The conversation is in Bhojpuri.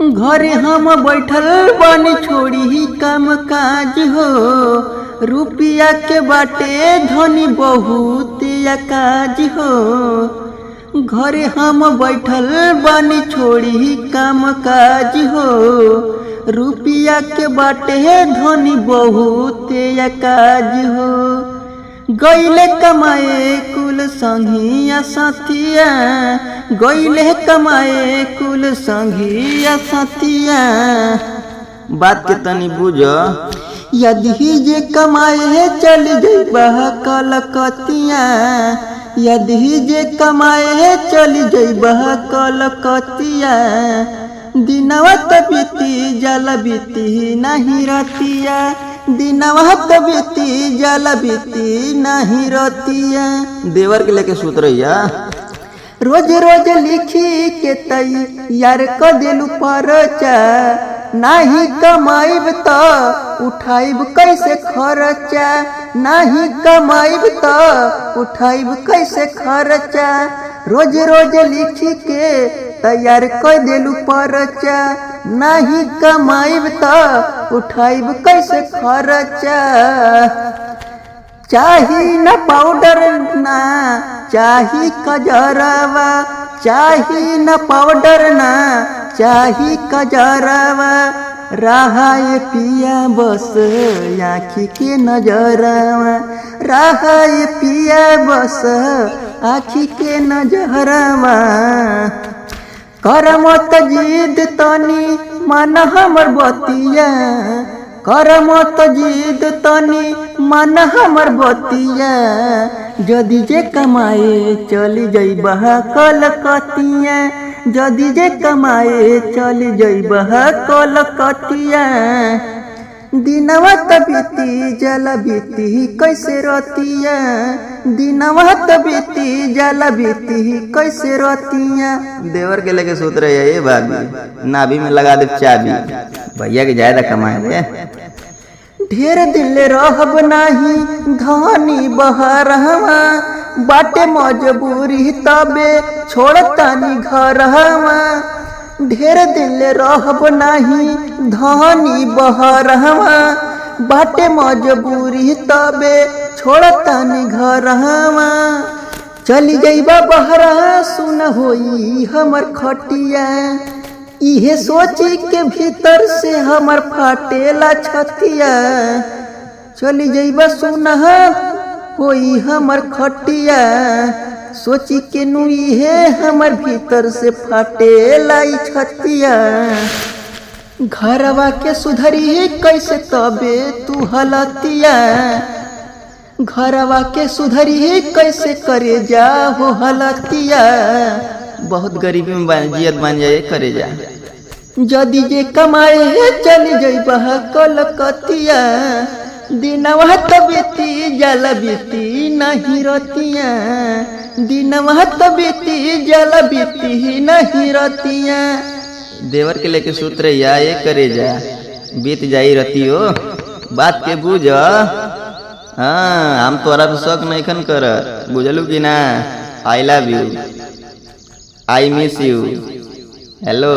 घरे हम बैठल बानी छोड़ी ही काम काज हो। रुपिया के बाटे धनी बहुत काज हो। घरे हम बैठल बानी छोड़ी ही काम काज हो। रुपिया के बाटे धनी बहुत काज हो। गईले कमाए कुल संघिया साथिया, गईले कमाए कुल संघिया साथिया। बात के तनी बुझ, यदि जे कमाए चल जइबा कलकतिया, यदि जे कमाए चल जइबा कलकतिया। दिनवा त बीती जल बीती नहीं रतिया, दिनवा त बीती जल बीती नहीं रतिया। देवर के लेके सूत रहिया। रोज रोज लिखी के तई यार क दिलु परचा, नाही कमाइब त उठाइब कैसे खर्चा, नाही कमाइब त उठाइब कैसे खर्चा। रोज रोज लिखी के तैयार कर दिलु परचा, नाही कमाइब त उठाइब कैसे खर्चा। चाही न पाउडर ना चाही कजरवा, चाही न पाउडर ना चाही कजरवा। रहाए पिया बस आँखी के नजरवा, रहाए पिया बस आँखी के नजरवा। कर मत जिद तनी मन हमर बतिया, कर मत जिद तनी मन हमर बतिया। जदि जे कमाए चली जइबा कलकतिया, जदि जे कमाए चली जइबा कलकतिया। दिनवा त बीती जल बीती कैसे रतिया, दिनवा त बीती जल बीती कैसे रतिया। देवर के लेके सूत रहे ये भाभी, नाभि में लगा दे चाबी, भैया के ज्यादा कमाए दे। ढेर दिल रहब नाही धनी बहरवा, बाटे मजबूरी तबे छोड़तानी घरवा। ढेर दिल रहब नाही धनी बहरवा, बाटे मजबूरी तबे छोड़तानी घरवा। चली जइबा बहरा सुन होई हमर खटिया, इहे सोची के भीतर से हमर फाटेला छतिया। चली जइबा सुनहा होई हमर खटिया, सोची के नु इहे हमर भीतर से फाटेला छतिया। घरवा के सुधरी कैसे तबे तू हलतिया, घरवा के सुधरी कैसे करे जा हो हलतिया। बहुत गरीबी में जियत बन जाए करे जा। जदि जे कमाए चली जइबा कलकतिया, दिनवा त बीती जल बीती नहीं रतिया, दिनवा त बीती जल बीती नहीं रतिया। देवर के लेके सूत रहिया ये करे जा, बीत जाई रतियो। बात के बुझ, हाँ हम तोरा पे शक नहीं खन कर, बुझलू कि ना। I love you, I miss you, hello.